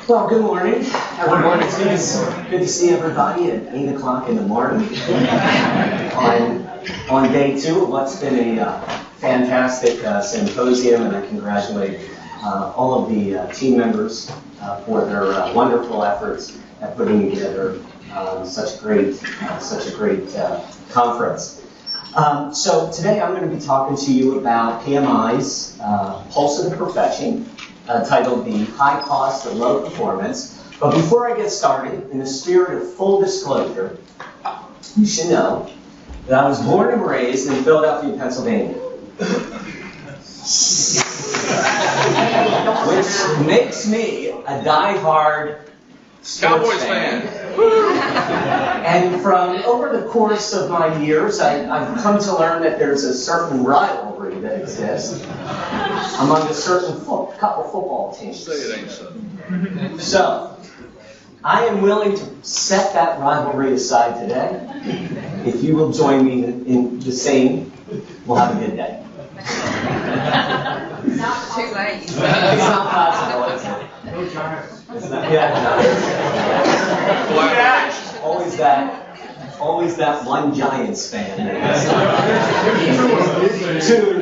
Well, good morning. Good morning. It's good to see everybody at 8 o'clock in the morning on day two of what's been a fantastic symposium, and I congratulate all of the team members for their wonderful efforts at putting together such a great conference. So today I'm going to be talking to you about PMI's Pulse of the Profession, titled The High Cost of Low Performance. But before I get started, in the spirit of full disclosure, you should know that I was born and raised in Philadelphia, Pennsylvania, which makes me a die-hard Cowboys fan. And from over the course of my years, I've come to learn that there's a certain rivalry that exists among a certain couple football teams. Say it ain't so. So, I am willing to set that rivalry aside today. If you will join me in the same, we'll have a good day. It's not too late. It's not possible, is it? No Giants. It's not, always that one Giants fan two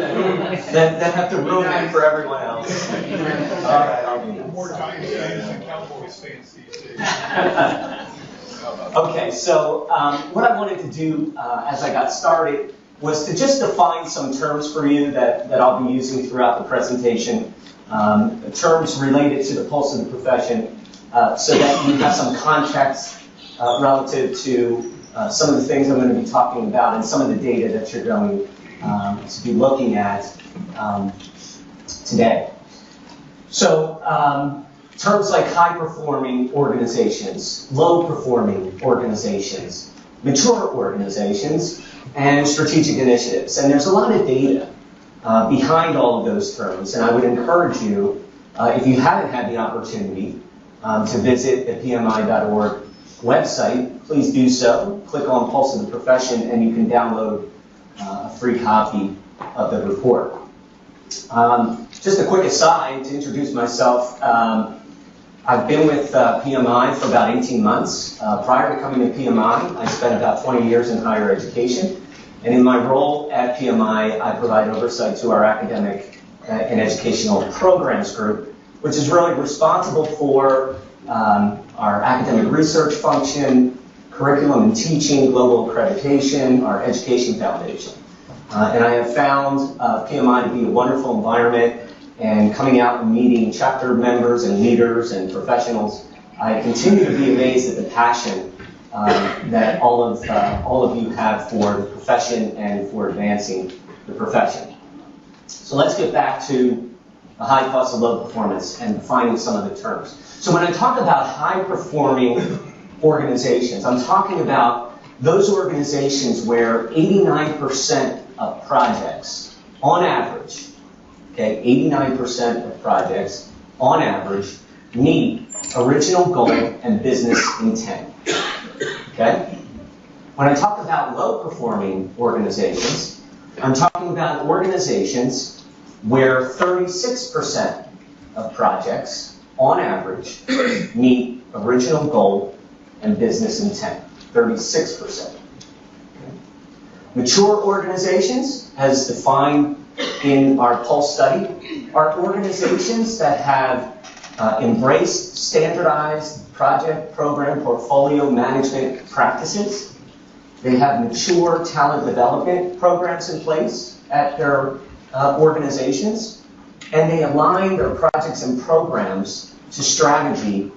that have to ruin it for everyone else. All right, I'll do that. More Giants fans than Cowboys fans these days. Okay, so what I wanted to do as I got started was to just define some terms for you that I'll be using throughout the presentation, terms related to the pulse of the profession, so that you have some context relative to some of the things I'm going to be talking about and some of the data that you're going to be looking at today. So terms like high-performing organizations, low-performing organizations, mature organizations, and strategic initiatives. And there's a lot of data behind all of those terms, and I would encourage you, if you haven't had the opportunity to visit the PMI.org website, please do so. Click on Pulse of the Profession, and you can download a free copy of the report. Just a quick aside to introduce myself. I've been with PMI for about 18 months. Prior to coming to PMI, I spent about 20 years in higher education. And in my role at PMI, I provide oversight to our academic and educational programs group, which is really responsible for our academic research function, curriculum and teaching, global accreditation, our education foundation. And I have found PMI to be a wonderful environment, and coming out and meeting chapter members and leaders and professionals, I continue to be amazed at the passion that all of you have for the profession and for advancing the profession. So let's get back to the high cost of low performance and defining some of the terms. So when I talk about high-performing organizations, I'm talking about those organizations where 89% of projects, on average, okay, 89% of projects, on average, meet original goal and business intent. Okay? When I talk about low-performing organizations, I'm talking about organizations where 36% of projects, on average, meet original goal and business intent. 36%. Okay. Mature organizations, as defined in our Pulse study, are organizations that have embraced standardized project, program, portfolio management practices. They have mature talent development programs in place at their organizations, and they align their projects and programs to strategy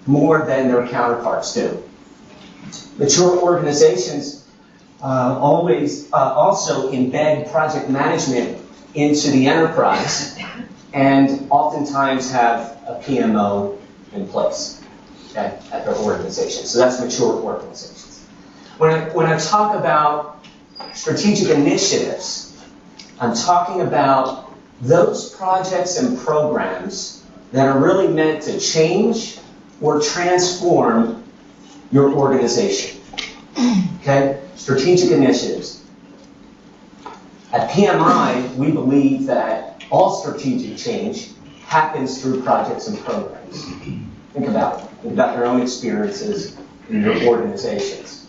more than their counterparts do. Mature organizations always also embed project management into the enterprise and oftentimes have a PMO in place, okay, at their organization. So that's mature organizations. When I talk about strategic initiatives, I'm talking about those projects and programs that are really meant to change or transform your organization. Okay? Strategic initiatives. At PMI, we believe that all strategic change happens through projects and programs. Think about it. Think about your own experiences in your organizations.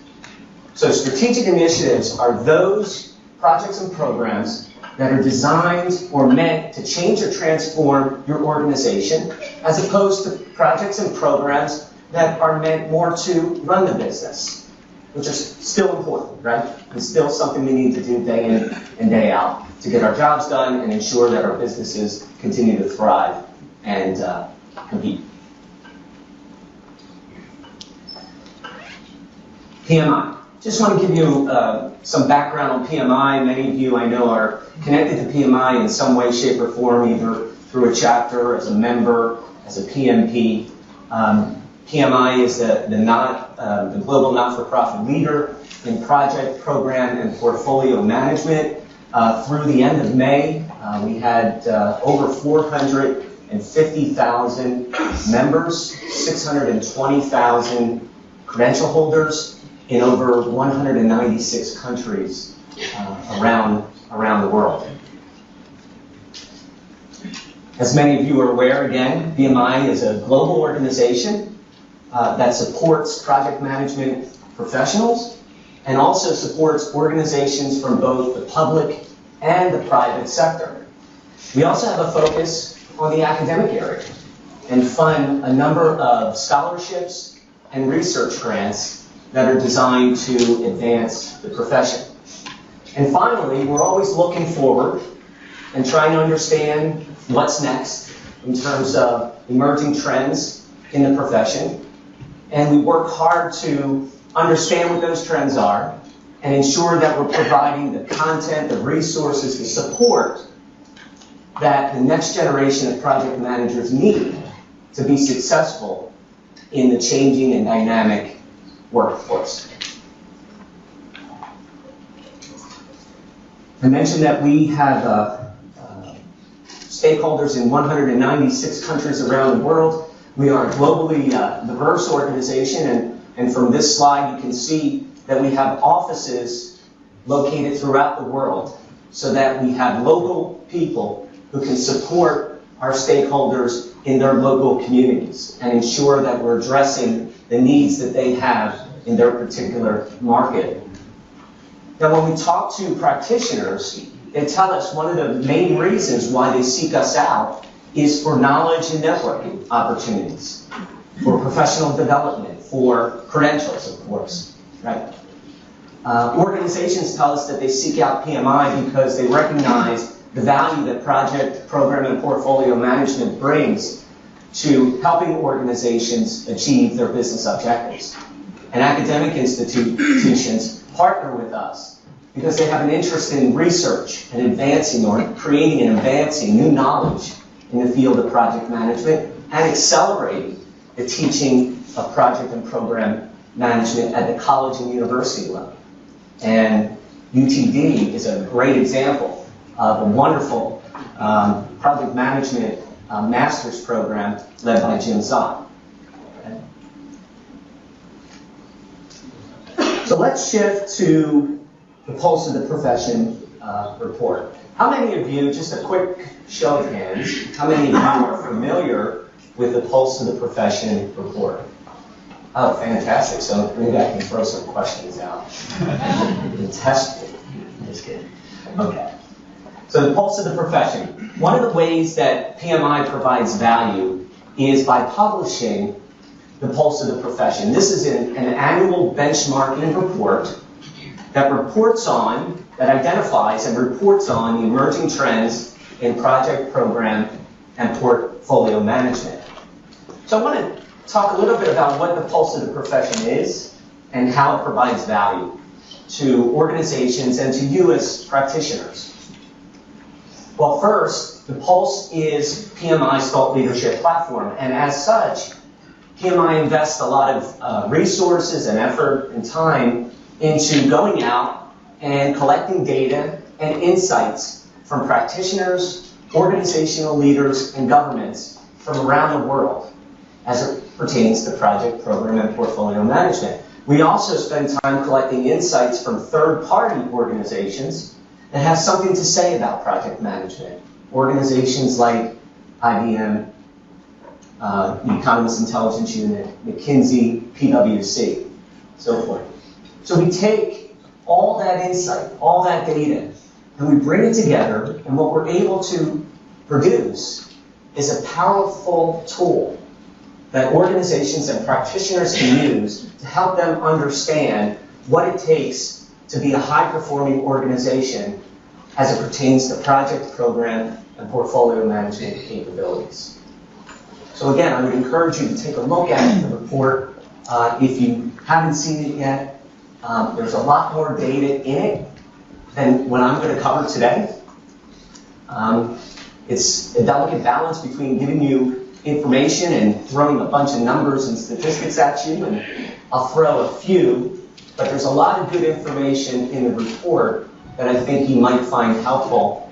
So strategic initiatives are those projects and programs that are designed or meant to change or transform your organization, as opposed to projects and programs that are meant more to run the business, which are still important, right? It's still something we need to do day in and day out to get our jobs done and ensure that our businesses continue to thrive and compete. PMI. Just want to give you some background on PMI. Many of you I know are connected to PMI in some way, shape, or form, either through a chapter, as a member, as a PMP. PMI is the global not-for-profit leader in project, program, and portfolio management. Through the end of May, we had over 450,000 members, 620,000 credential holders in over 196 countries around the world. As many of you are aware, again, BMI is a global organization that supports project management professionals and also supports organizations from both the public and the private sector. We also have a focus on the academic area and fund a number of scholarships and research grants that are designed to advance the profession. And finally, we're always looking forward and trying to understand what's next in terms of emerging trends in the profession. And we work hard to understand what those trends are and ensure that we're providing the content, the resources, the support that the next generation of project managers need to be successful in the changing and dynamic workforce. I mentioned that we have stakeholders in 196 countries around the world. We are a globally diverse organization, and from this slide you can see that we have offices located throughout the world so that we have local people who can support our stakeholders in their local communities and ensure that we're addressing the needs that they have in their particular market. Now, when we talk to practitioners, they tell us one of the main reasons why they seek us out is for knowledge and networking opportunities, for professional development, for credentials, of course, right? Organizations tell us that they seek out PMI because they recognize the value that project, program, and portfolio management brings to helping organizations achieve their business objectives. And academic institutions partner with us because they have an interest in research and advancing or creating and advancing new knowledge in the field of project management and accelerating the teaching of project and program management at the college and university level. And UTD is a great example of a wonderful project management master's program led by Jim Zott. Okay. So let's shift to the Pulse of the Profession report. How many of you, just a quick show of hands, how many of you are familiar with the Pulse of the Profession report? Oh, fantastic. So maybe I can throw some questions out and test it. Just kidding. Okay. So the Pulse of the Profession. One of the ways that PMI provides value is by publishing the Pulse of the Profession. This is an annual benchmarking report that identifies and reports on the emerging trends in project, program, and portfolio management. So I want to talk a little bit about what the Pulse of the Profession is and how it provides value to organizations and to you as practitioners. Well, first, the Pulse is PMI's thought leadership platform, and as such, PMI invests a lot of resources and effort and time into going out and collecting data and insights from practitioners, organizational leaders, and governments from around the world as it pertains to project, program, and portfolio management. We also spend time collecting insights from third-party organizations that have something to say about project management. Organizations like IBM, the Economist Intelligence Unit, McKinsey, PwC, so forth. So we take all that insight, all that data, and we bring it together, and what we're able to produce is a powerful tool that organizations and practitioners can use to help them understand what it takes to be a high-performing organization as it pertains to project, program, and portfolio management capabilities. So again, I would encourage you to take a look at the report. If you haven't seen it yet, there's a lot more data in it than what I'm going to cover today. It's a delicate balance between giving you information and throwing a bunch of numbers and statistics at you, and I'll throw a few, but there's a lot of good information in the report that I think you might find helpful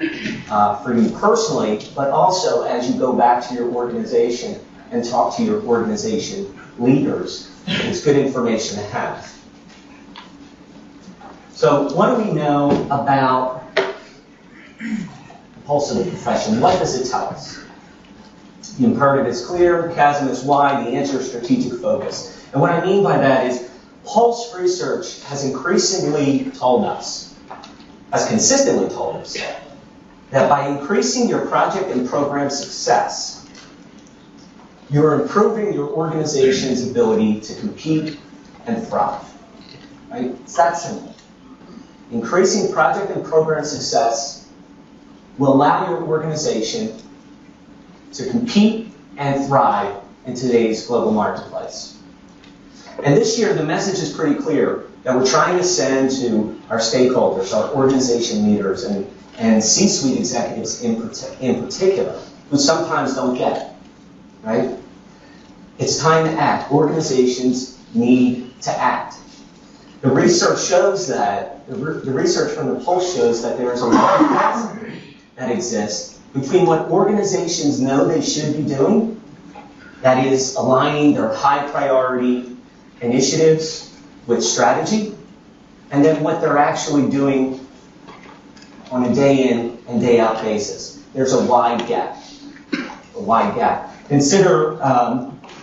for you personally, but also as you go back to your organization and talk to your organization leaders. It's good information to have. So what do we know about the pulse of the profession? What does it tell us? The imperative is clear, the chasm is wide, the answer is strategic focus. And what I mean by that is Pulse research has increasingly told us, has consistently told us, that by increasing your project and program success, you're improving your organization's ability to compete and thrive. Right? It's that simple. Increasing project and program success will allow your organization to compete and thrive in today's global marketplace. And this year, the message is pretty clear that we're trying to send to our stakeholders, our organization leaders, and C-suite executives in particular, who sometimes don't get it, right? It's time to act. Organizations need to act. The research shows that, the research from the Pulse shows that there is a lot of chasm that exists between what organizations know they should be doing, that is aligning their high priority initiatives with strategy, and then what they're actually doing on a day in and day out basis. There's a wide gap, a wide gap. Consider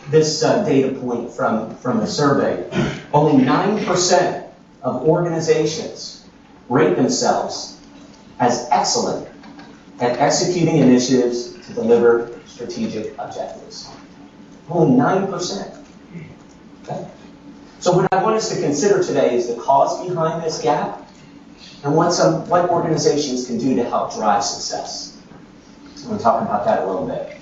this data point from the survey. Only 9% of organizations rate themselves as excellent at executing initiatives to deliver strategic objectives. Only 9%. Okay? So what I want us to consider today is the cause behind this gap and what organizations can do to help drive success. We'll talk about that a little bit.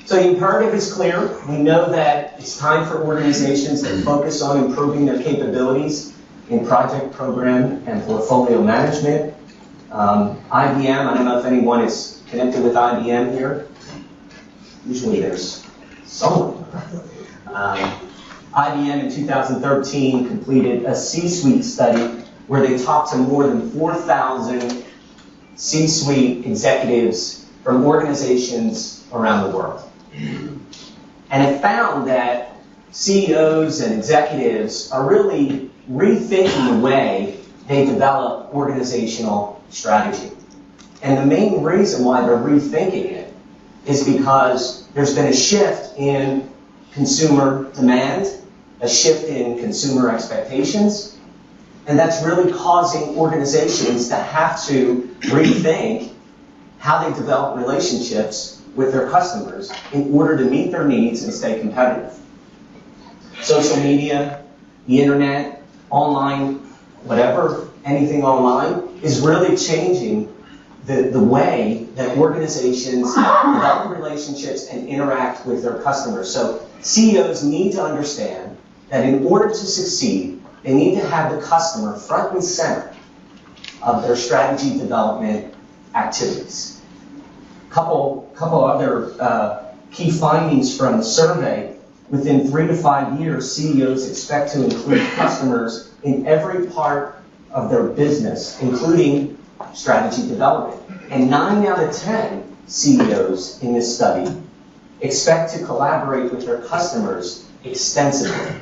So the imperative is clear. We know that it's time for organizations to focus on improving their capabilities in project, program, and portfolio management. IBM, I don't know if anyone is connected with IBM here. Usually there's someone. IBM in 2013 completed a C-suite study where they talked to more than 4,000 C-suite executives from organizations around the world. And it found that CEOs and executives are really rethinking the way they develop organizational strategy. And the main reason why they're rethinking it is because there's been a shift in consumer demand, a shift in consumer expectations, and that's really causing organizations to have to rethink how they develop relationships with their customers in order to meet their needs and stay competitive. Social media, the internet, online, whatever, anything online, is really changing the way that organizations develop relationships and interact with their customers. So CEOs need to understand that in order to succeed, they need to have the customer front and center of their strategy development activities. Couple other key findings from the survey. Within 3 to 5 years, CEOs expect to include customers in every part of their business, including strategy development. And 9 out of 10 CEOs in this study expect to collaborate with their customers extensively.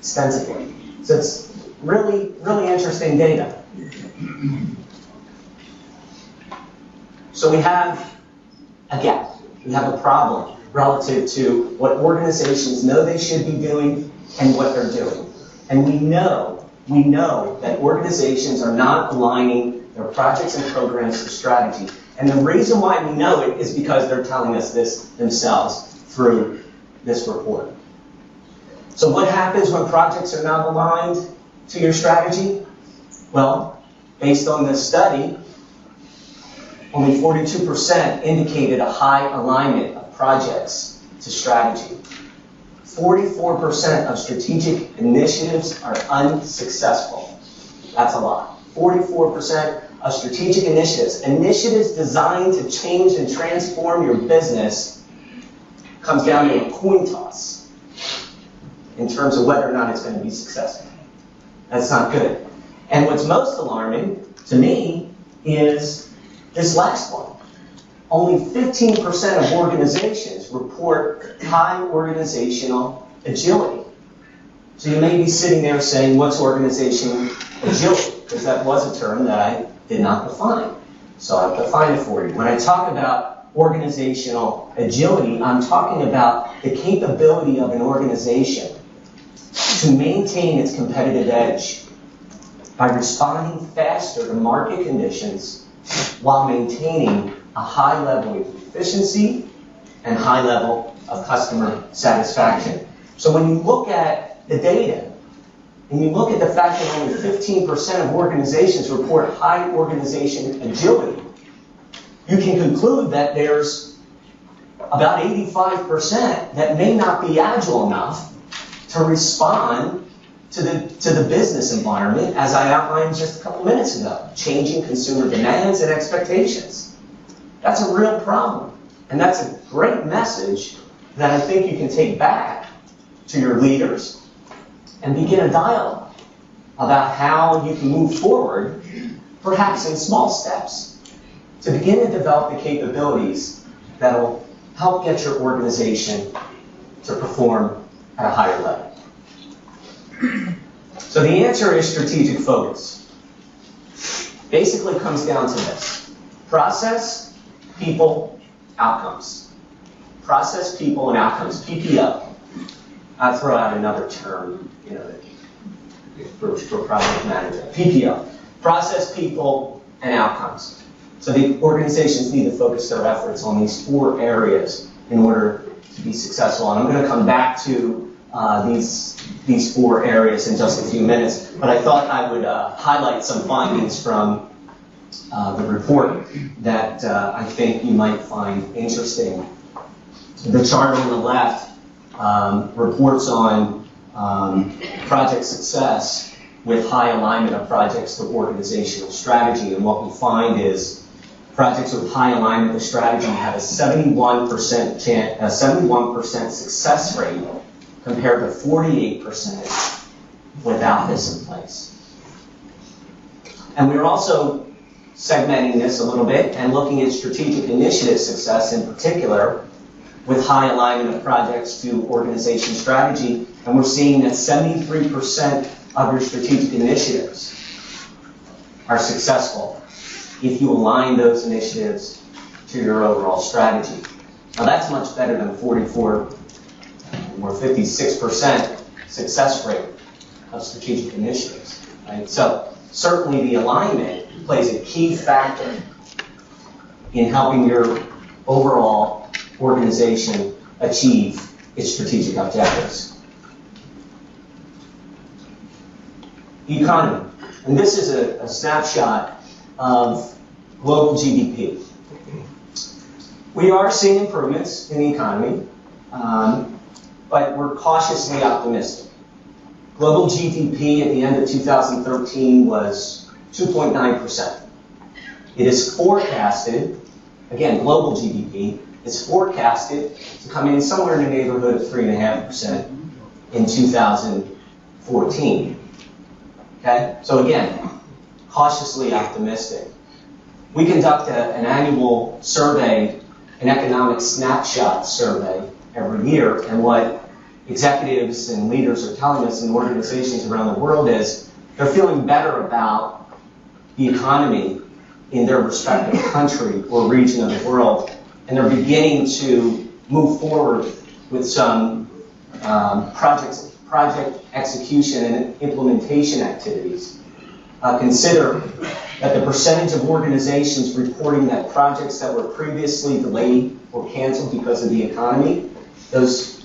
So it's really, really interesting data. So we have a gap. We have a problem relative to what organizations know they should be doing and what they're doing. And we know that organizations are not aligning their projects and programs to strategy. And the reason why we know it is because they're telling us this themselves through this report. So what happens when projects are not aligned to your strategy? Well, based on this study, only 42% indicated a high alignment of projects to strategy. 44% of strategic initiatives are unsuccessful. That's a lot. 44% of strategic initiatives designed to change and transform your business, comes down to a coin toss in terms of whether or not it's going to be successful. That's not good. And what's most alarming to me is this last one. Only 15% of organizations report high organizational agility. So you may be sitting there saying, what's organizational agility? Because that was a term that I did not define. So I'll define it for you. When I talk about organizational agility, I'm talking about the capability of an organization to maintain its competitive edge by responding faster to market conditions while maintaining a high level of efficiency and high level of customer satisfaction. So when you look at the data, and you look at the fact that only 15% of organizations report high organization agility, you can conclude that there's about 85% that may not be agile enough to respond to the business environment, as I outlined just a couple minutes ago, changing consumer demands and expectations. That's a real problem. And that's a great message that I think you can take back to your leaders and begin a dialogue about how you can move forward, perhaps in small steps, to begin to develop the capabilities that will help get your organization to perform at a higher level. So the answer is strategic focus. Basically comes down to this: process, people, outcomes. Process, people, and outcomes, PPO. I'll throw out another term, for project management. PPO. Process, people, and outcomes. So the organizations need to focus their efforts on these 4 areas in order to be successful. And I'm going to come back to these 4 areas in just a few minutes, but I thought I would highlight some findings from the report that I think you might find interesting. The chart on the left reports on project success with high alignment of projects to organizational strategy, and what we find is projects with high alignment to strategy have a 71% success rate compared to 48% without this in place. And we're also segmenting this a little bit and looking at strategic initiative success in particular with high alignment of projects to organization strategy, and we're seeing that 73% of your strategic initiatives are successful if you align those initiatives to your overall strategy. Now that's much better than 44 or 56% success rate of strategic initiatives, right? So certainly the alignment plays a key factor in helping your overall organization achieve its strategic objectives. Economy. And this is a snapshot of global GDP. We are seeing improvements in the economy, but we're cautiously optimistic. Global GDP at the end of 2013 was 2.9%. It is forecasted, again, global GDP, is forecasted to come in somewhere in the neighborhood of 3.5% in 2014. Okay? So again, cautiously optimistic. We conduct an annual survey, an economic snapshot survey every year, and what executives and leaders are telling us in organizations around the world is they're feeling better about the economy in their respective country or region of the world, and they're beginning to move forward with some project execution and implementation activities. Consider that the percentage of organizations reporting that projects that were previously delayed or canceled because of the economy, those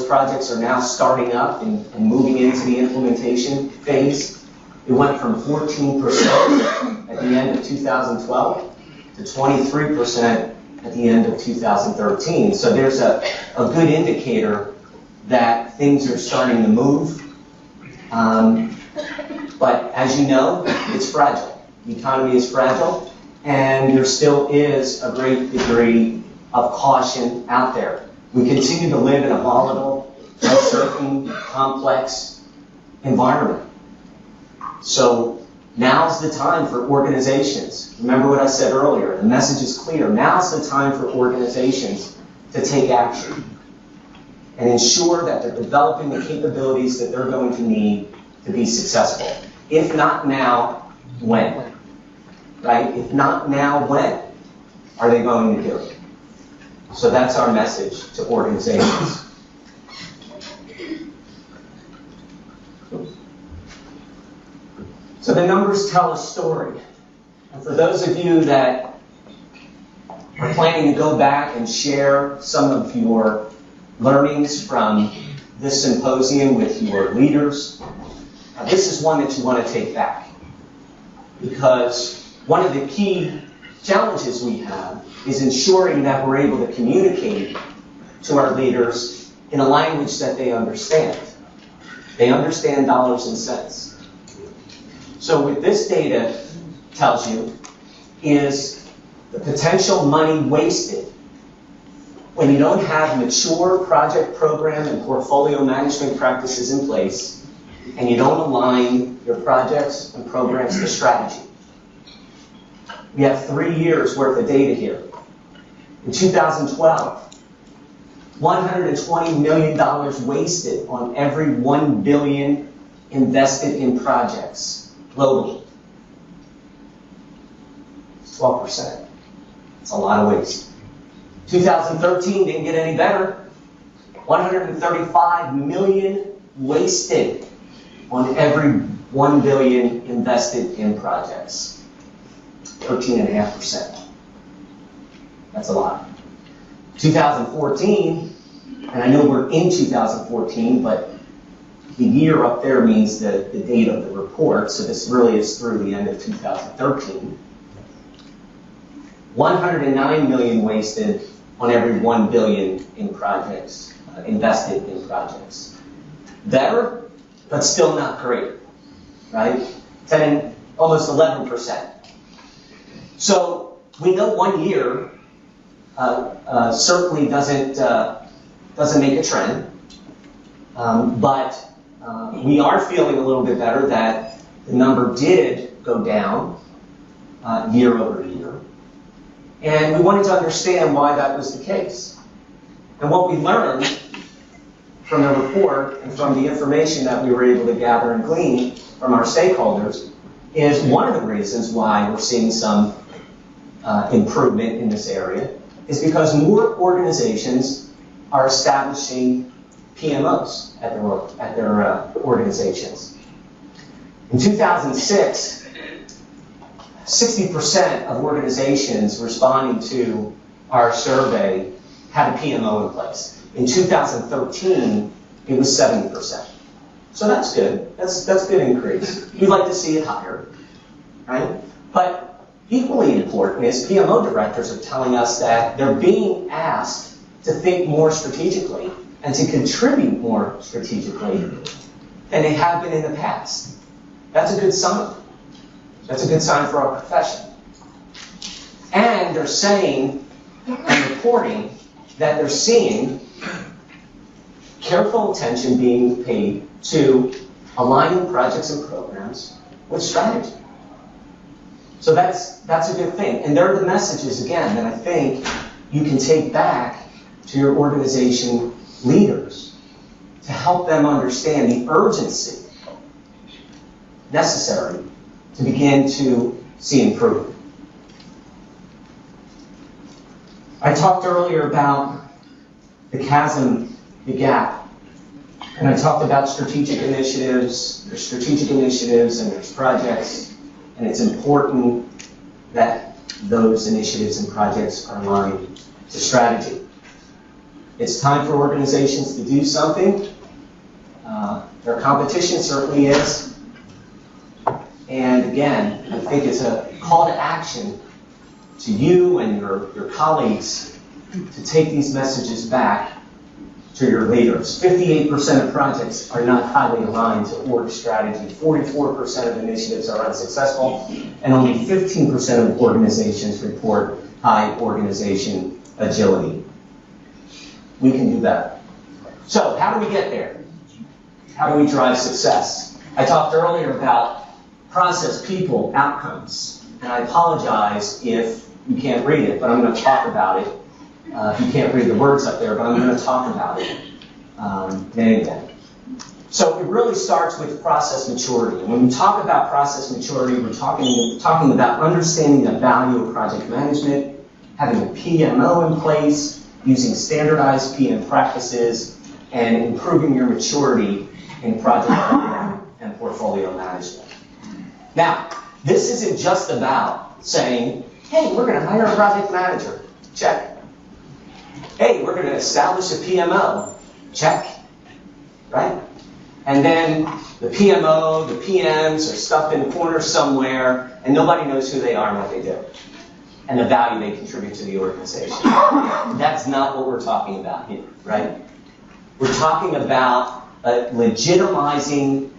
projects are now starting up and moving into the implementation phase. It went from 14% at the end of 2012 to 23% at the end of 2013. So there's a good indicator that things are starting to move. But as you know, it's fragile. The economy is fragile, and there still is a great degree of caution out there. We continue to live in a volatile, uncertain, complex environment. So now's the time for organizations. Remember what I said earlier, the message is clear. Now's the time for organizations to take action and ensure that they're developing the capabilities that they're going to need to be successful. If not now, when? Right? If not now, when are they going to do it? So that's our message to organizations. So the numbers tell a story. And for those of you that are planning to go back and share some of your learnings from this symposium with your leaders, this is one that you want to take back. Because one of the key challenges we have is ensuring that we're able to communicate to our leaders in a language that they understand. They understand dollars and cents. So what this data tells you is the potential money wasted when you don't have mature project program and portfolio management practices in place and you don't align your projects and programs to strategy. We have 3 years worth of data here. In 2012, $120 million wasted on every $1 billion invested in projects globally. It's 12%. It's a lot of waste. 2013 didn't get any better. $135 million wasted on every $1 billion invested in projects. 13.5%. That's a lot. 2014, and I know we're in 2014, but the year up there means the date of the report, so this really is through the end of 2013. 109 million wasted on every 1 billion in projects, invested in projects. Better, but still not great, right? Almost 11%. So we know 1 year certainly doesn't make a trend, but we are feeling a little bit better that the number did go down year over year. And we wanted to understand why that was the case. And what we learned from the report and from the information that we were able to gather and glean from our stakeholders is one of the reasons why we're seeing some improvement in this area is because more organizations are establishing PMOs at their organizations. In 2006, 60% of organizations responding to our survey had a PMO in place. In 2013, it was 70%. So that's good. That's a good increase. We'd like to see it higher, right? But equally important is PMO directors are telling us that they're being asked to think more strategically and to contribute more strategically than they have been in the past. That's a good sign. That's a good sign for our profession. And they're saying and reporting that they're seeing careful attention being paid to aligning projects and programs with strategy. So that's a good thing. And there are the messages, again, that I think you can take back to your organization leaders to help them understand the urgency necessary to begin to see improvement. I talked earlier about the chasm, the gap. And I talked about strategic initiatives. There's strategic initiatives and there's projects, and it's important that those initiatives and projects are aligned to strategy. It's time for organizations to do something. Their competition certainly is. And again, I think it's a call to action to you and your colleagues to take these messages back to your leaders. 58% of projects are not highly aligned to org strategy. 44% of initiatives are unsuccessful, and only 15% of organizations report high organization agility. We can do better. So, how do we get there? How do we drive success? I talked earlier about process, people, outcomes, and I apologize if you can't read it, but I'm going to talk about it. You can't read the words up there, but I'm going to talk about it anyway. So it really starts with process maturity. And when we talk about process maturity, we're talking about understanding the value of project management, having a PMO in place, using standardized PM practices, and improving your maturity in project program and portfolio management. Now, this isn't just about saying, hey, we're going to hire a project manager. Check. Hey, we're going to establish a PMO. Check. Right? And then the PMO, the PMs are stuffed in a corner somewhere, and nobody knows who they are and what they do, and the value they contribute to the organization. That's not what we're talking about here, right? We're talking about legitimizing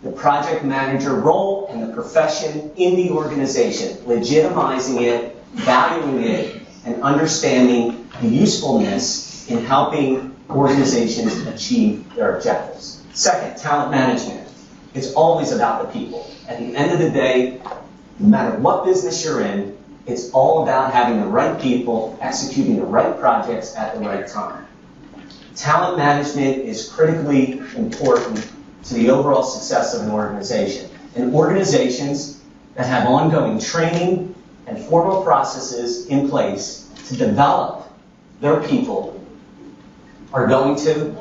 the project manager role and the profession in the organization, legitimizing it, valuing it, and understanding the usefulness in helping organizations achieve their objectives. Second, talent management. It's always about the people. At the end of the day, no matter what business you're in, it's all about having the right people executing the right projects at the right time. Talent management is critically important to the overall success of an organization. And organizations that have ongoing training and formal processes in place to develop their people are going to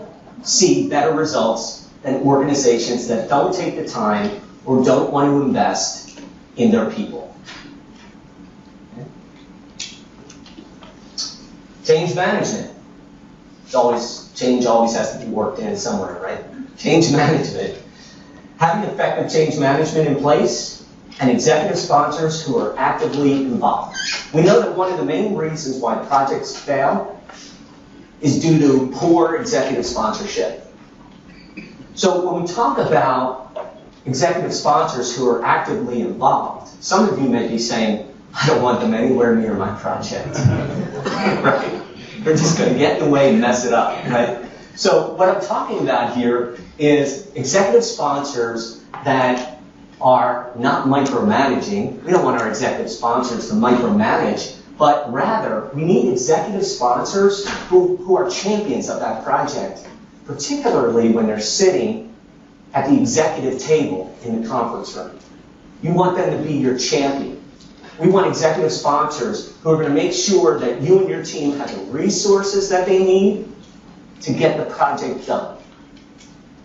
see better results than organizations that don't take the time or don't want to invest in their people. Okay. Change management. Change always has to be worked in somewhere, right? Change management. Having effective change management in place and executive sponsors who are actively involved. We know that one of the main reasons why projects fail is due to poor executive sponsorship. So when we talk about executive sponsors who are actively involved, some of you may be saying, I don't want them anywhere near my project. Right? They're just going to get in the way and mess it up, right? So what I'm talking about here is executive sponsors that are not micromanaging. We don't want our executive sponsors to micromanage, but rather we need executive sponsors who are champions of that project, particularly when they're sitting at the executive table in the conference room. You want them to be your champion. We want executive sponsors who are going to make sure that you and your team have the resources that they need to get the project done,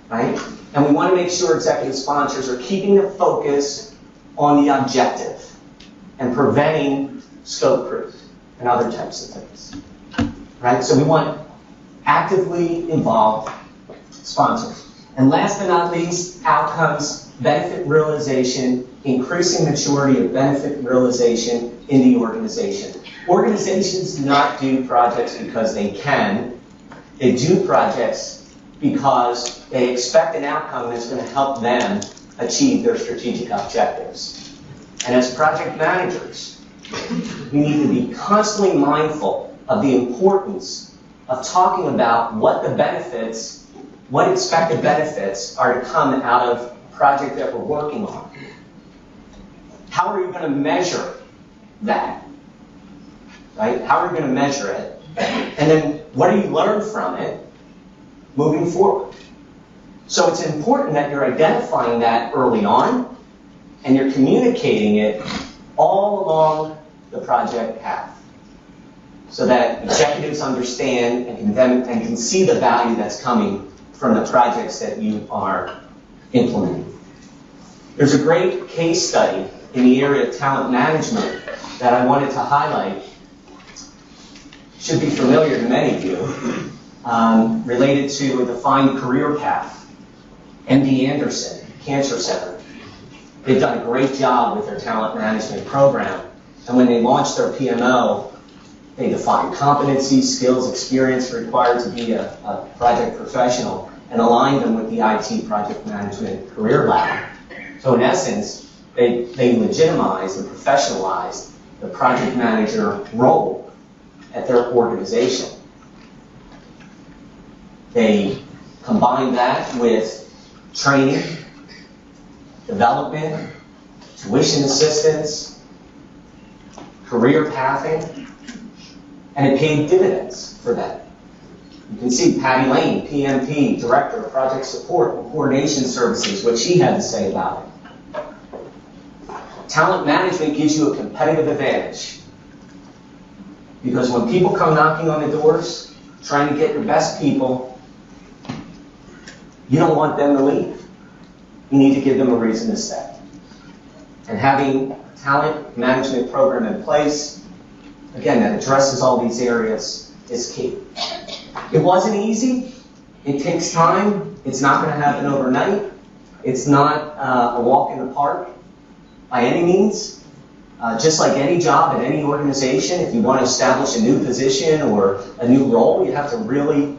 right? And we want to make sure executive sponsors are keeping the focus on the objective and preventing scope creep and other types of things, right? So we want actively involved sponsors. And last but not least, outcomes, benefit realization, increasing maturity of benefit realization in the organization. Organizations do not do projects because they can. They do projects because they expect an outcome that's going to help them achieve their strategic objectives. And as project managers, we need to be constantly mindful of the importance of talking about what the benefits, what expected benefits are to come out of a project that we're working on. How are you going to measure that? Right? How are you going to measure it? And then what do you learn from it moving forward? So it's important that you're identifying that early on and you're communicating it all along the project path. so that executives understand and can see the value that's coming from the projects that you are implementing. There's a great case study in the area of talent management that I wanted to highlight. Should be familiar to many of you, related to a defined career path. MD Anderson Cancer Center. They've done a great job with their talent management program. And when they launched their PMO, they defined competencies, skills, experience required to be a project professional and aligned them with the IT project management career ladder. So in essence, they legitimized and professionalized the project manager role at their organization. They combined that with training, development, tuition assistance, career pathing, and it paid dividends for them. You can see Patty Lane, PMP, Director of Project Support and Coordination Services, what she had to say about it. Talent management gives you a competitive advantage because when people come knocking on the doors, trying to get your best people, you don't want them to leave. You need to give them a reason to stay. And having a talent management program in place, again, that addresses all these areas is key. It wasn't easy. It takes time. It's not going to happen overnight. It's not a walk in the park by any means. Just like any job at any organization, if you want to establish a new position or a new role, you have to really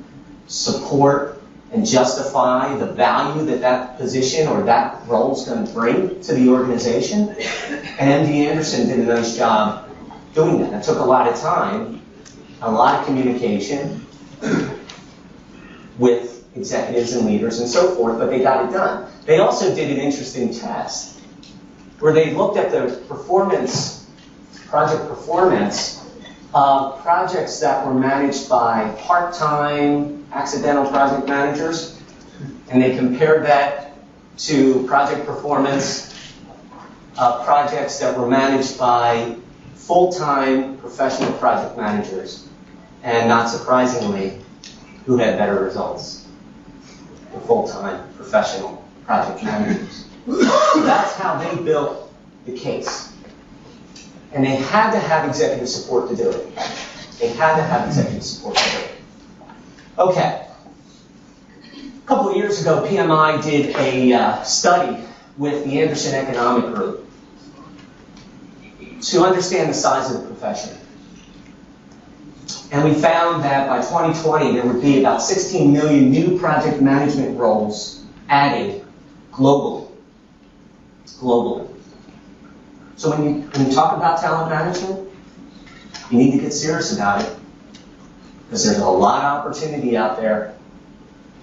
support and justify the value that that position or that role is going to bring to the organization. And MD Anderson did a nice job doing that. It took a lot of time, a lot of communication with executives and leaders and so forth, but they got it done. They also did an interesting test where they looked at the project performance of projects that were managed by part-time accidental project managers, and they compared that to project performance of projects that were managed by full-time professional project managers. And not surprisingly, who had better results? The full-time professional project managers. So that's how they built the case. And they had to have executive support to do it. They had to have executive support to do it. Okay. A couple of years ago, PMI did a study with the Anderson Economic Group to understand the size of the profession. And we found that by 2020, there would be about 16 million new project management roles added globally. So when you talk about talent management, you need to get serious about it because there's a lot of opportunity out there.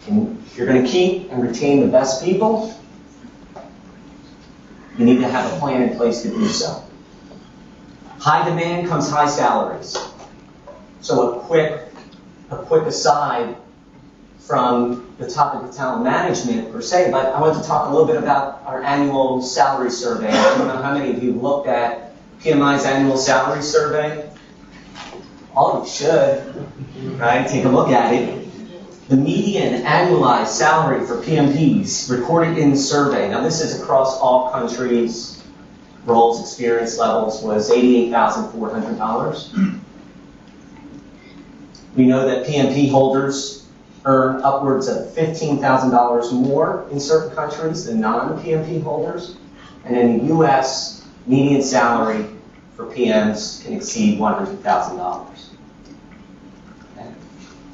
And if you're going to keep and retain the best people, you need to have a plan in place to do so. High demand comes high salaries. So a quick aside from the topic of talent management per se, but I want to talk a little bit about our annual salary survey. I don't know how many of you looked at PMI's annual salary survey. All of you should, right? Take a look at it. The median annualized salary for PMPs recorded in the survey, now this is across all countries, roles, experience levels, was $88,400. We know that PMP holders earn upwards of $15,000 more in certain countries than non-PMP holders. And in the U.S., median salary for PMs can exceed $100,000. Okay?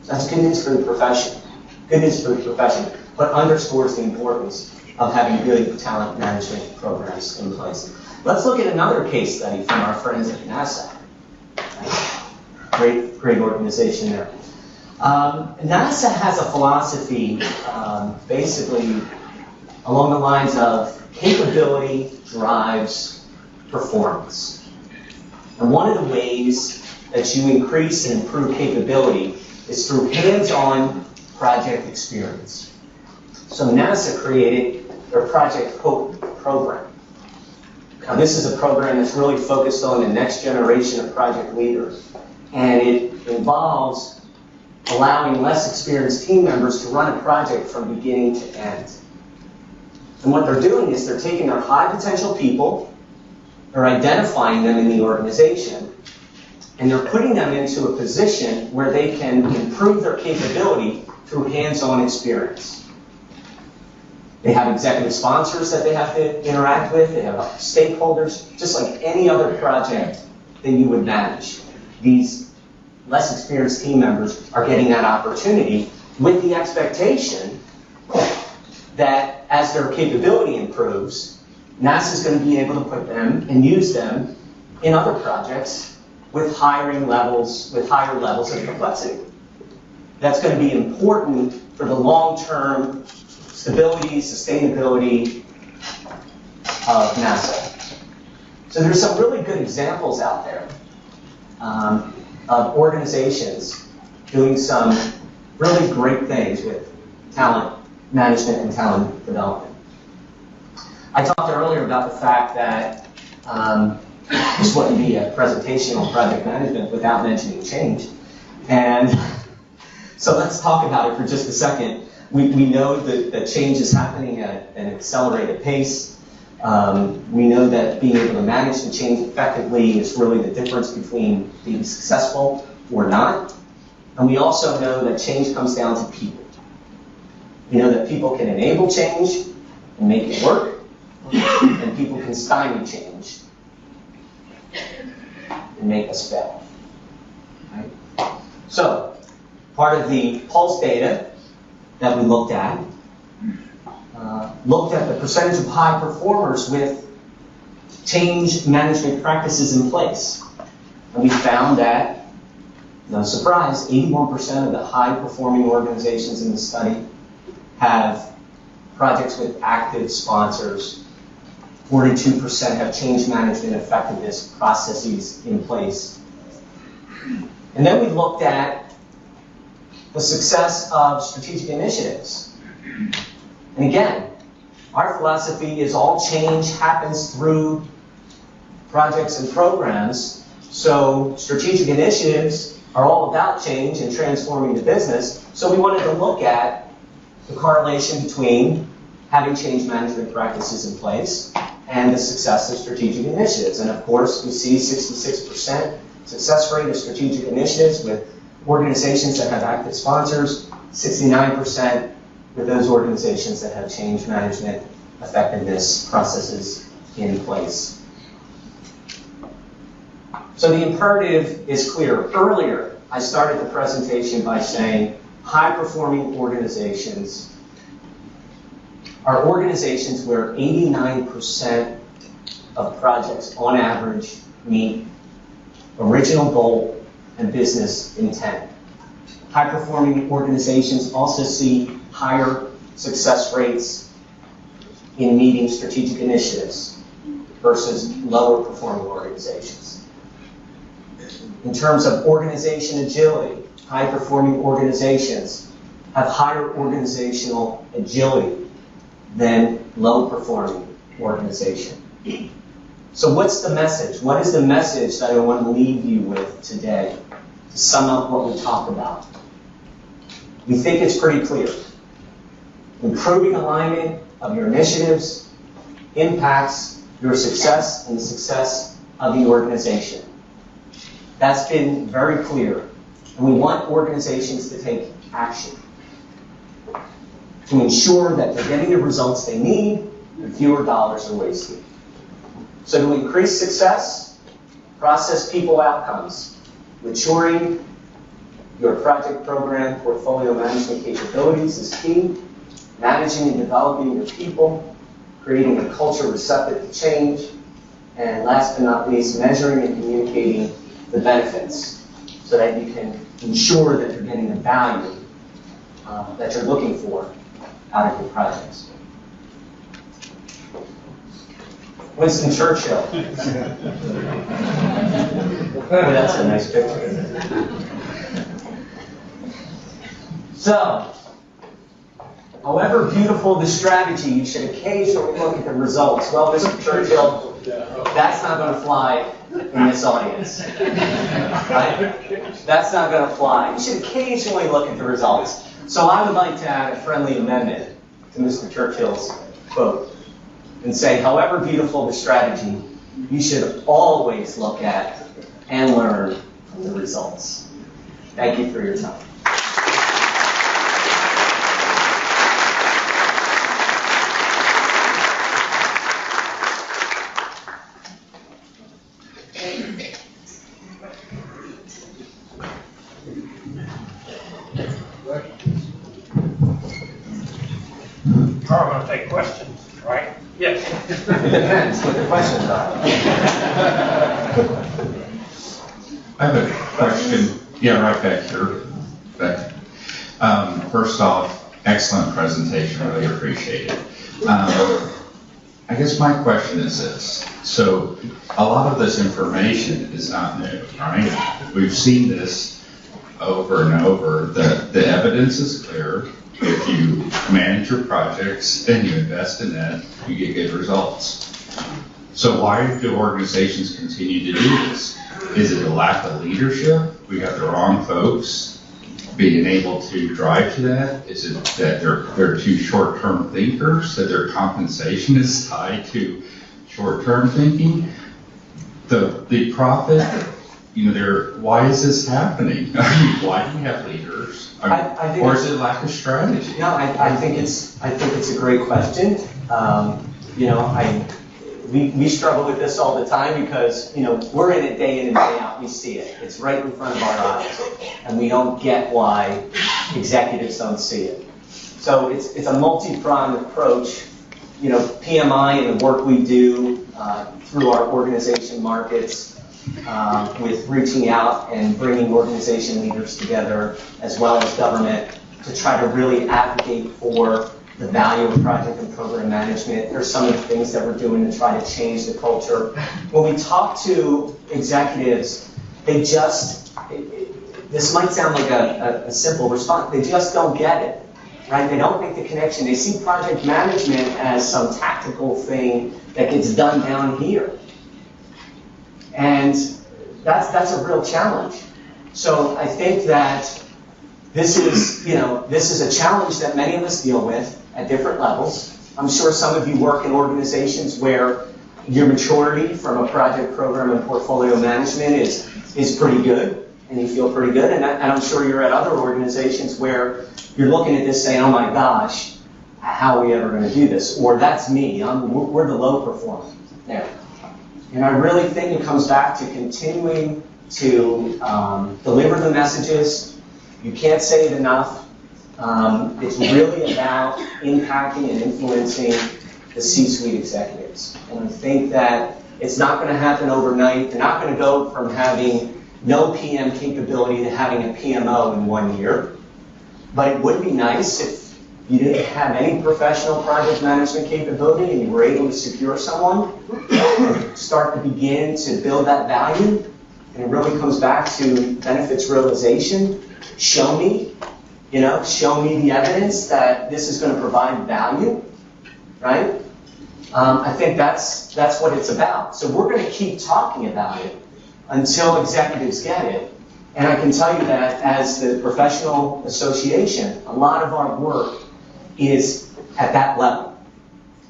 So that's good news for the profession. Good news for the profession, but underscores the importance of having good talent management programs in place. Let's look at another case study from our friends at NASA. Great organization there. NASA has a philosophy basically along the lines of capability drives performance. And one of the ways that you increase and improve capability is through hands-on project experience. So NASA created their Project Hope program. Now this is a program that's really focused on the next generation of project leaders. and it involves allowing less experienced team members to run a project from beginning to end. And what they're doing is they're taking their high potential people, they're identifying them in the organization, and they're putting them into a position where they can improve their capability through hands-on experience. They have executive sponsors that they have to interact with, they have stakeholders, just like any other project that you would manage. These less experienced team members are getting that opportunity with the expectation that as their capability improves, NASA's going to be able to put them and use them in other projects with higher levels of complexity. That's going to be important for the long-term stability, sustainability of NASA. So there's some really good examples out there of organizations doing some really great things with talent management and talent development. I talked earlier about the fact that this wouldn't be a presentation on project management without mentioning change. And so let's talk about it for just a second. We know that change is happening at an accelerated pace. We know that being able to manage the change effectively is really the difference between being successful or not. And we also know that change comes down to people. We know that people can enable change and make it work, and people can stymie change and make us fail. Right? So, part of the pulse data that we looked at the percentage of high performers with change management practices in place. And we found that, no surprise, 81% of the high-performing organizations in the study have projects with active sponsors. 42% have change management effectiveness processes in place. And then we looked at the success of strategic initiatives. And again, our philosophy is all change happens through projects and programs. So strategic initiatives are all about change and transforming the business. So we wanted to look at the correlation between having change management practices in place and the success of strategic initiatives. And of course, we see 66% success rate of strategic initiatives with organizations that have active sponsors, 69% with those organizations that have change management effectiveness processes in place. So the imperative is clear. Earlier, I started the presentation by saying high-performing organizations are organizations where 89% of projects, on average, meet original goal and business intent. High-performing organizations also see higher success rates in meeting strategic initiatives versus lower-performing organizations. In terms of organization agility, high-performing organizations have higher organizational agility than low-performing organizations. So what's the message? What is the message that I want to leave you with today to sum up what we talked about? We think it's pretty clear. Improving alignment of your initiatives impacts your success and the success of the organization. That's been very clear. And we want organizations to take action to ensure that they're getting the results they need and fewer dollars are wasted. So to increase success, process people outcomes, maturing your project program portfolio management capabilities is key, managing and developing your people, creating a culture receptive to change, and last but not least, measuring and communicating the benefits so that you can ensure that you're getting the value that you're looking for out of your projects. Winston Churchill. Oh, that's a nice picture. So, However beautiful the strategy, you should occasionally look at the results. Well, Mr. Churchill, that's not going to fly in this audience. Right? That's not going to fly. You should occasionally look at the results. So I would like to add a friendly amendment to Mr. Churchill's quote and say, however beautiful the strategy, you should always look at and learn from the results. Thank you for your time. I'm going to take questions, right? Yes. It depends what the questions are. I have a question. Yeah, right back here. First off, excellent presentation. Really appreciate it. I guess my question is this. So a lot of this information is not new, right? We've seen this over and over. The evidence is clear. If you manage your projects and you invest in that, you get good results. So why do organizations continue to do this? Is it a lack of leadership? We got the wrong folks being able to drive to that? Is it that they're too short-term thinkers, that their compensation is tied to short-term thinking? The profit, why is this happening? Why do we have leaders? Or is it lack of strategy? No, I think it's a great question. We struggle with this all the time because, we're in it day in and day out. We see it. It's right in front of our eyes. And we don't get why executives don't see it. So it's a multi-pronged approach. PMI and the work we do through our organization markets with reaching out and bringing organization leaders together as well as government to try to really advocate for the value of project and program management. There's some of the things that we're doing to try to change the culture. When we talk to executives, this might sound like a simple response, they just don't get it, right? They don't make the connection. They see project management as some tactical thing that gets done down here. And that's a real challenge. So I think that this is a challenge that many of us deal with at different levels. I'm sure some of you work in organizations where your maturity from a project, program, and portfolio management is pretty good, and you feel pretty good. And I'm sure you're at other organizations where you're looking at this saying, oh my gosh, how are we ever going to do this? Or that's me, we're the low performer there. And I really think it comes back to continuing to deliver the messages. You can't say it enough. It's really about impacting and influencing the C-suite executives. And I think that it's not going to happen overnight. They're not going to go from having no PM capability to having a PMO in 1 year. But it would be nice if you didn't have any professional project management capability and you were able to secure someone, start to begin to build that value. And it really comes back to benefits realization. Show me the evidence that this is going to provide value, right? I think that's what it's about. So we're going to keep talking about it until executives get it. And I can tell you that as the professional association, a lot of our work is at that level,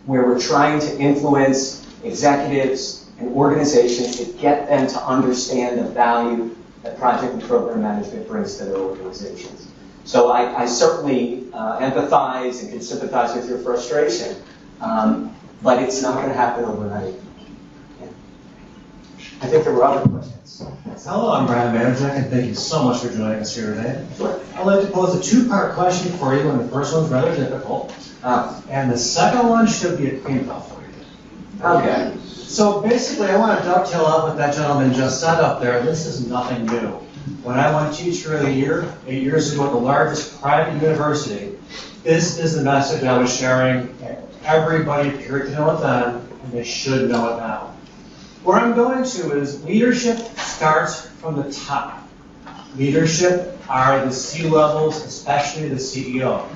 where we're trying to influence executives and organizations to get them to understand the value that project and program management brings to their organizations. So I certainly empathize and can sympathize with your frustration, but it's not going to happen overnight. Yeah. I think there were other questions. Hello, I'm Brad Manajek, and thank you so much for joining us here today. Sure. I'd like to pose a two-part question for you, and the first one's rather difficult, and the second one should be a clean cut for you. Okay. So basically, I want to dovetail off what that gentleman just said up there. This is nothing new. When I won Teacher of the Year 8 years ago at the largest private university, this is the message I was sharing. Everybody appeared to know it then, and they should know it now. Where I'm going to is leadership starts from the top. Leadership are the C-levels, especially the CEO.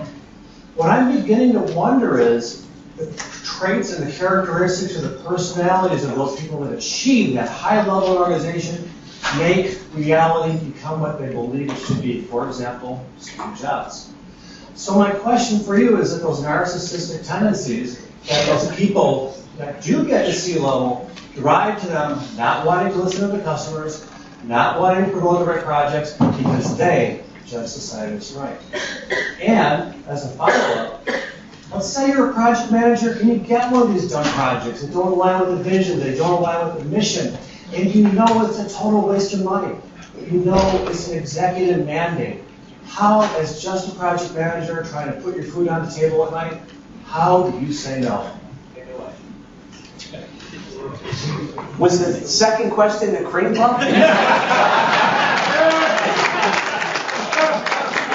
What I'm beginning to wonder is the traits and the characteristics and the personalities of those people that achieve that high level in organization make reality become what they believe it should be. For example, Steve Jobs. So my question for you is that those narcissistic tendencies that those people that do get to C-level drive to them not wanting to listen to the customers, not wanting to promote the right projects because they just decided it's right. And as a follow-up, let's say you're a project manager and you get one of these done projects that don't align with the vision, they don't align with the mission, and you know it's a total waste of money. You know it's an executive mandate. How, as just a project manager trying to put your food on the table at night, how do you say no? Was the second question the cream puff?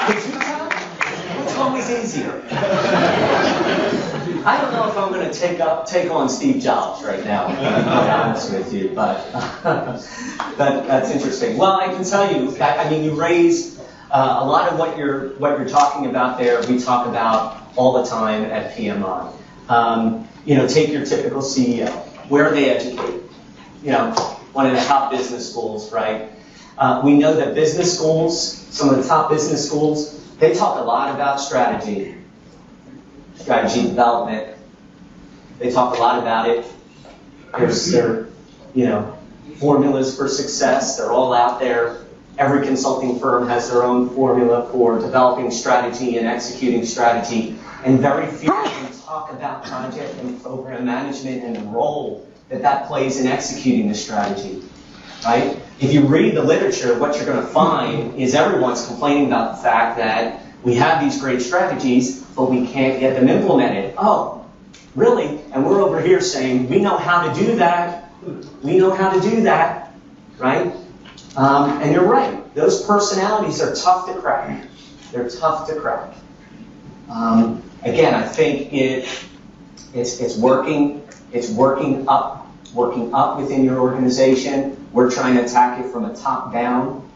Which one was easier? I don't know if I'm going to take on Steve Jobs right now, to be honest with you, but that's interesting. Well, I can tell you, I mean, you raised a lot of what you're talking about there. We talk about all the time at PMI. You know, take your typical CEO. Where are they educated? You know, one of the top business schools, right? We know that business schools, some of the top business schools, they talk a lot about strategy development. They talk a lot about it. There's their, you know, formulas for success. They're all out there. Every consulting firm has their own formula for developing strategy and executing strategy. And very few of them talk about project and program management and the role that plays in executing the strategy, right? If you read the literature, what you're going to find is everyone's complaining about the fact that we have these great strategies, but we can't get them implemented. Oh, really? And we're over here saying, we know how to do that. We know how to do that, right? And you're right. Those personalities are tough to crack. They're tough to crack. Again, I think it's working up within your organization. We're trying to attack it from a top-down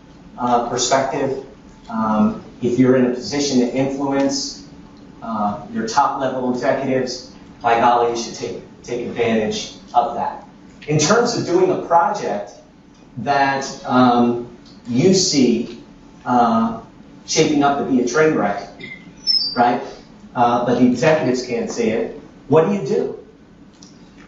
perspective. If you're in a position to influence your top-level executives, by golly, you should take advantage of that. In terms of doing a project that you see shaping up to be a train wreck, right? But the executives can't see it. What do?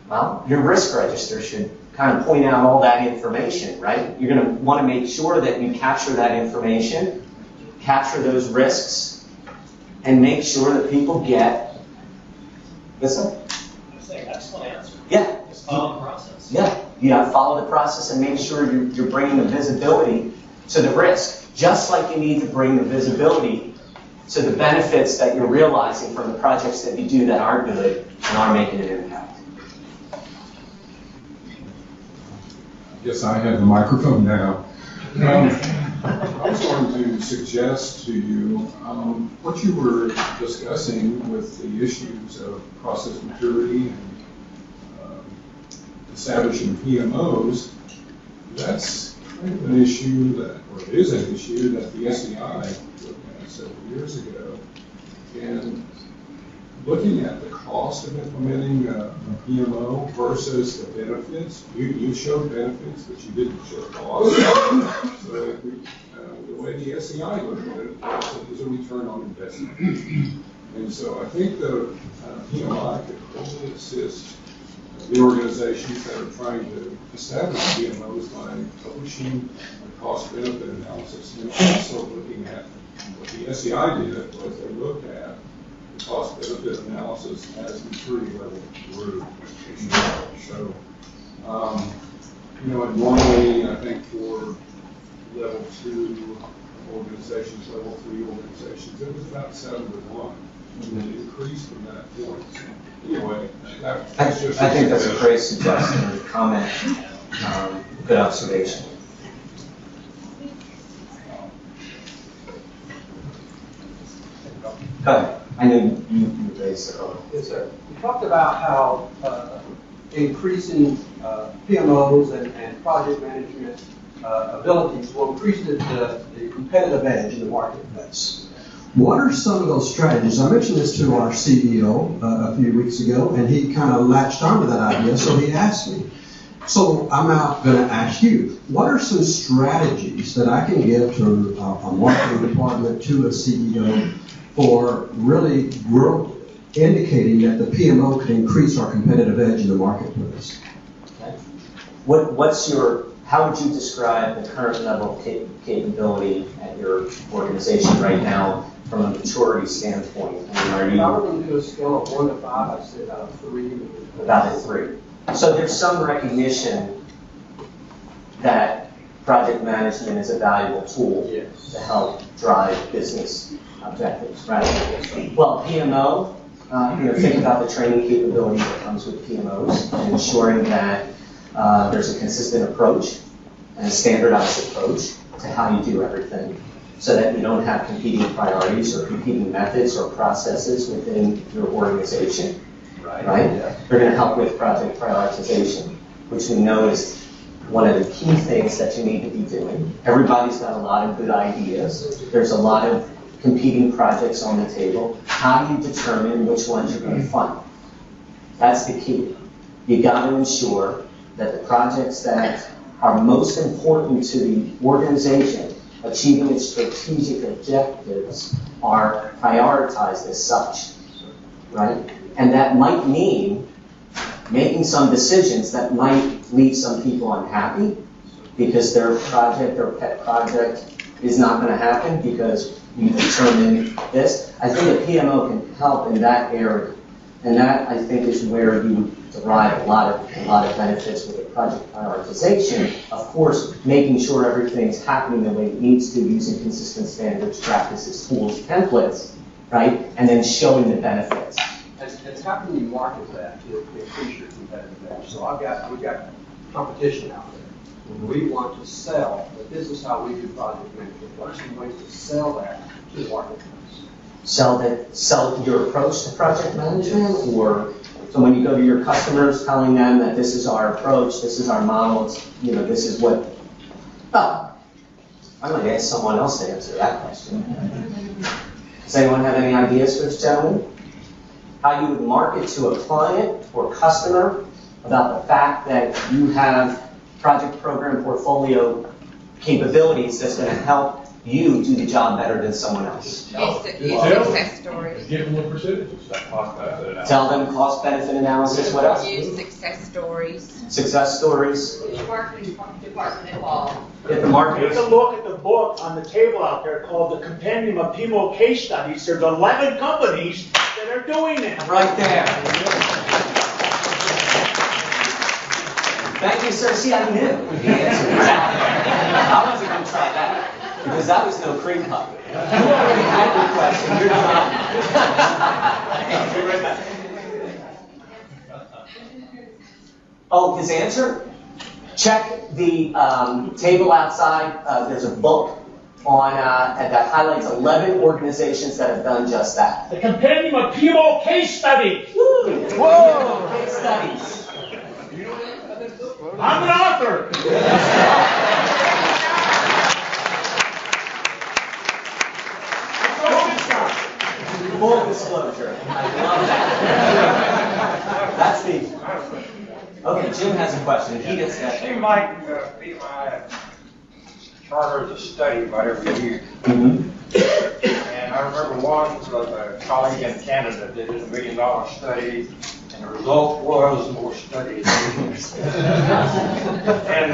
Well, your risk register should kind of point out all that information, right? You're going to want to make sure that you capture that information, capture those risks, and make sure that people get. Listen? Excellent answer. Yeah. Just follow the process. Yeah. You got to follow the process and make sure you're bringing the visibility to the risk, just like you need to bring the visibility to the benefits that you're realizing from the projects that you do that are good and are making an impact. Yes, I have the microphone now. I was going to suggest to you what you were discussing with the issues of process maturity and establishing PMOs. That's kind of an issue that, or it is an issue that the SEI looked at several years ago. And looking at the cost of implementing a PMO versus the benefits, you showed benefits, but you didn't show cost. So the way the SEI looked at it was a return on investment. And so I think the PMI could probably assist the organizations that are trying to establish PMOs by publishing a cost-benefit analysis and also looking at what the SEI did was they looked at the cost-benefit analysis as maturity level grew. So, and normally I think for level 2 organizations, level 3 organizations, it was about 7-to-1. And it increased from that point. Anyway, I think that's a great suggestion, comment, good observation. Go ahead. I know you raised it earlier. Yes, sir. You talked about how increasing PMOs and project management abilities will increase the competitive edge in the marketplace. What are some of those strategies? I mentioned this to our CEO a few weeks ago, and he kind of latched onto that idea, so he asked me. So I'm now going to ask you, what are some strategies that I can give to a marketing department, to a CEO, for really indicating that the PMO could increase our competitive edge in the marketplace? Okay. How would you describe the current level of capability at your organization right now from a maturity standpoint? I mean, If I were going to do a scale of 1 to 5, I'd say about a 3. About a 3. So there's some recognition that project management is a valuable tool to help drive business objectives, right? Well, PMO, think about the training capability that comes with PMOs and ensuring that there's a consistent approach and a standardized approach to how you do everything so that you don't have competing priorities or competing methods or processes within your organization, right? They're going to help with project prioritization, which we know is one of the key things that you need to be doing. Everybody's got a lot of good ideas. There's a lot of competing projects on the table. How do you determine which ones you're going to fund? That's the key. You got to ensure that the projects that are most important to the organization achieving its strategic objectives are prioritized as such, right? And that might mean making some decisions that might leave some people unhappy because their project, their pet project is not going to happen because you determined this. I think a PMO can help in that area. And that, I think, is where you derive a lot of benefits with the project prioritization. Of course, making sure everything's happening the way it needs to, using consistent standards, practices, tools, templates, right? And then showing the benefits. And how can you market that to increase your competitive edge? So we've got competition out there. We want to sell, but this is how we do project management. What are some ways to sell that to the marketplace? Sell your approach to project management, or so when you go to your customers telling them that this is our approach, this is our model, this is what, well, I'm going to ask someone else to answer that question. Does anyone have any ideas for this gentleman? How you would market to a client or customer about the fact that you have project program portfolio capabilities that's going to help you do the job better than someone else. Use success stories. Give them the percentages. Tell them cost benefit analysis. What else? Use success stories. Success stories. Which marketing department involved? Get the marketers. Take a look at the book on the table out there called The Compendium of PMO Case Studies. There's 11 companies that are doing that. Right there. Thank you, sir. See, I knew the answer. I wasn't going to try that. Because that was no cream puff. You already had your question. You're done. Oh, his answer? Check the table outside. There's a book on that highlights 11 organizations that have done just that. The Compendium of PMO Case Studies. Whoa! Case studies. I'm an author. Full disclosure. I love that. That's the. Okay, Jim has a question. He gets that. She might be my charter to study about every year. And I remember one was a colleague in Canada did a $1 million study, and the result was more study. And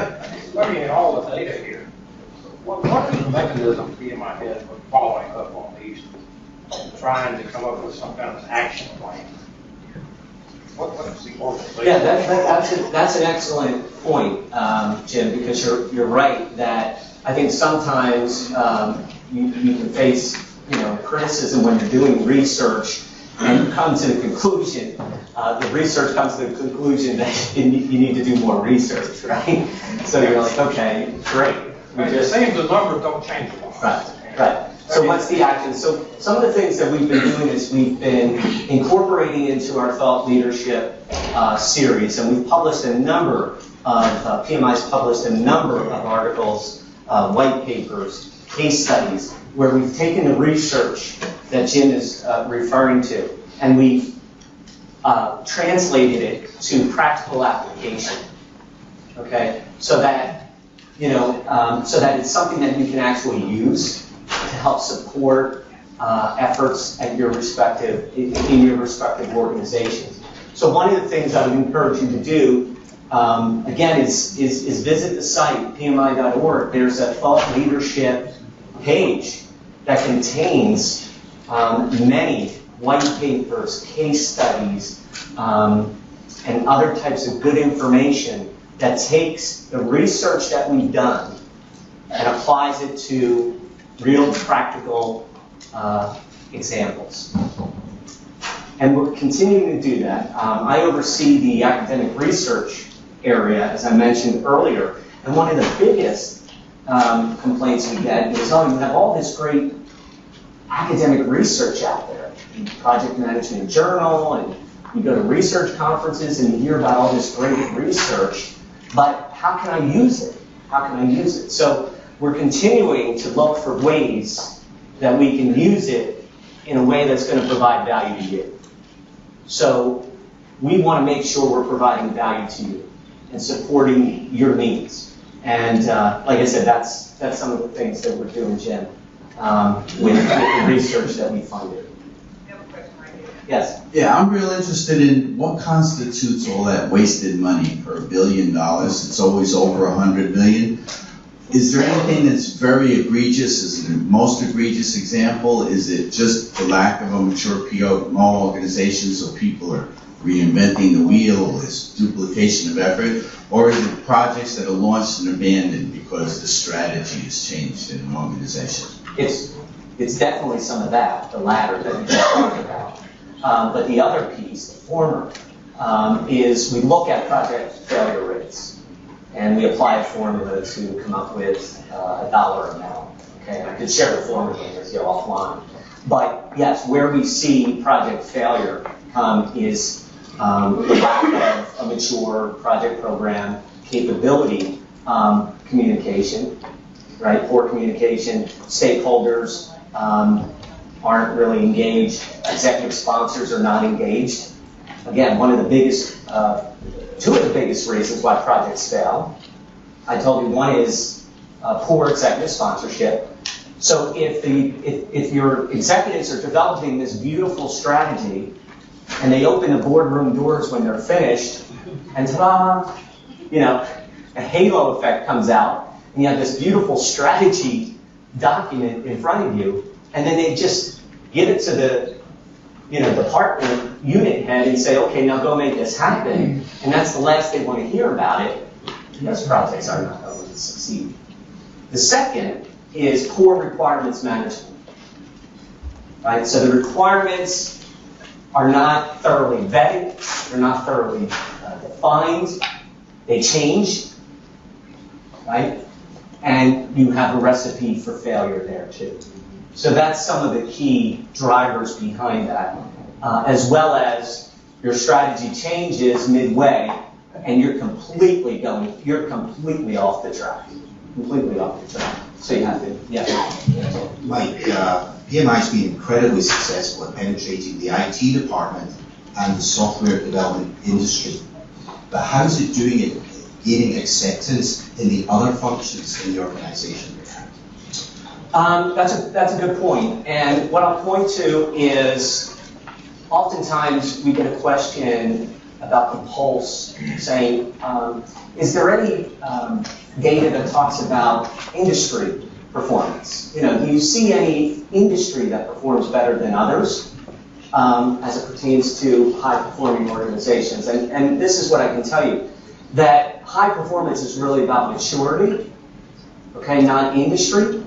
studying all the data here, what is the mechanism be in my head for following up on these? Trying to come up with some kind of action plan. What is the organization? Yeah, that's an excellent point, Jim, because you're right that I think sometimes you can face criticism when you're doing research and you come to the conclusion, the research comes to the conclusion that you need to do more research, right? So you're like, okay, great. It seems the numbers don't change a lot. Right. So what's the action? So some of the things that we've been doing is we've been incorporating into our thought leadership series, and we've published a number of, PMI's published a number of articles, white papers, case studies, where we've taken the research that Jim is referring to, and we've translated it to practical application. Okay, so that so that it's something that you can actually use to help support efforts at your respective in your respective organizations. So one of the things I would encourage you to do, again, is visit the site, pmi.org. There's a thought leadership page that contains many white papers, case studies, and other types of good information that takes the research that we've done and applies it to real practical examples. And we're continuing to do that. I oversee the academic research area, as I mentioned earlier, and one of the biggest complaints we get is, oh, you have all this great academic research out there, Project Management Journal, and you go to research conferences and you hear about all this great research, but how can I use it? How can I use it? So we're continuing to look for ways that we can use it in a way that's going to provide value to you. So we want to make sure we're providing value to you and supporting your needs. And like I said, that's some of the things that we're doing, Jim, with the research that we funded. Yes. Yeah, I'm real interested in what constitutes all that wasted money for $1 billion. It's always over 100 million. Is there anything that's very egregious? Is it the most egregious example? Is it just the lack of a mature PMO organization, so people are reinventing the wheel? Is duplication of effort? Or is it projects that are launched and abandoned because the strategy has changed in an organization? It's definitely some of that, the latter that you just talked about. But the other piece, the former, is we look at project failure rates, and we apply a formula to come up with a dollar amount. Okay, I could share the formula with you offline. But yes, where we see project failure is the lack of a mature project program capability, communication, right? Poor communication, stakeholders aren't really engaged, executive sponsors are not engaged. Again, one of the biggest, two of the biggest reasons why projects fail. I told you one is poor executive sponsorship. So if your executives are developing this beautiful strategy and they open the boardroom doors when they're finished, and ta-da, a halo effect comes out, and you have this beautiful strategy document in front of you, and then they just give it to the department unit head and say, okay, now go make this happen, and that's the last they want to hear about it. Those projects are not going to succeed. The second is poor requirements management. Right? So the requirements are not thoroughly vetted, they're not thoroughly defined, they change, right? And you have a recipe for failure there too. So that's some of the key drivers behind that, as well as your strategy changes midway, and you're completely off the track, So you have to, Mike, PMI's been incredibly successful at penetrating the IT department and the software development industry. But how is it doing it, gaining acceptance in the other functions in the organization? That's a good point. And what I'll point to is oftentimes we get a question about the pulse saying, is there any data that talks about industry performance? Do you see any industry that performs better than others as it pertains to high-performing organizations? And this is what I can tell you, that high performance is really about maturity, okay, not industry.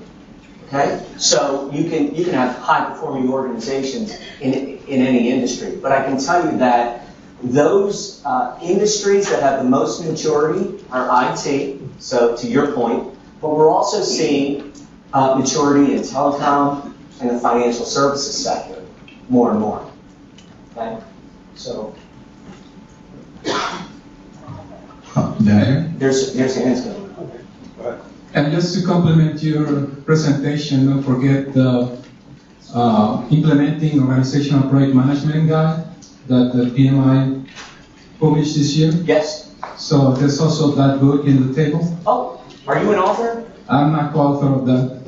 Okay, so you can have high-performing organizations in any industry, but I can tell you that those industries that have the most maturity are IT. So to your point, but we're also seeing maturity in telecom and the financial services sector more and more. Okay, so there's hands going. And just to complement your presentation, don't forget the implementing organizational project management guide that the PMI published this year. Yes. So there's also that book in the table. Oh, are you an author? I'm not co-author of that.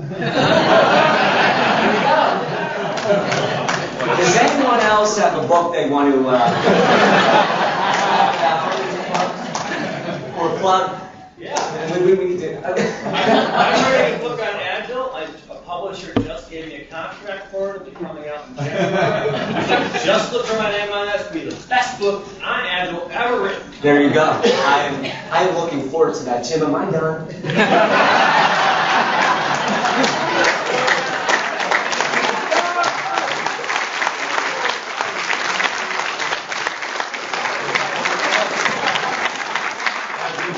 Does anyone else have a book they want to or plug? Yeah. We can do. I'm writing a book on Agile. A publisher just gave me a contract for it. It'll be coming out in January. Just look for my name on that. It'll be the best book on Agile ever written. There you go. I'm looking forward to that. Jim, am I done?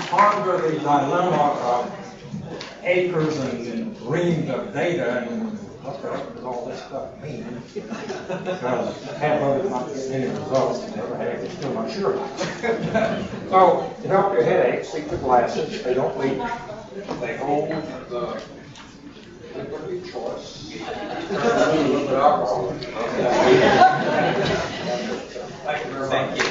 Ponder the dilemma of acres and reams of data and what the heck does all this stuff mean? Because Tableau's not getting any results, and never have, they're still not sure about it. So, to help your headaches, take the glasses, they don't leak, they hold the liquid of your choice. Liquid alcohol. Thank you very much. Thank you.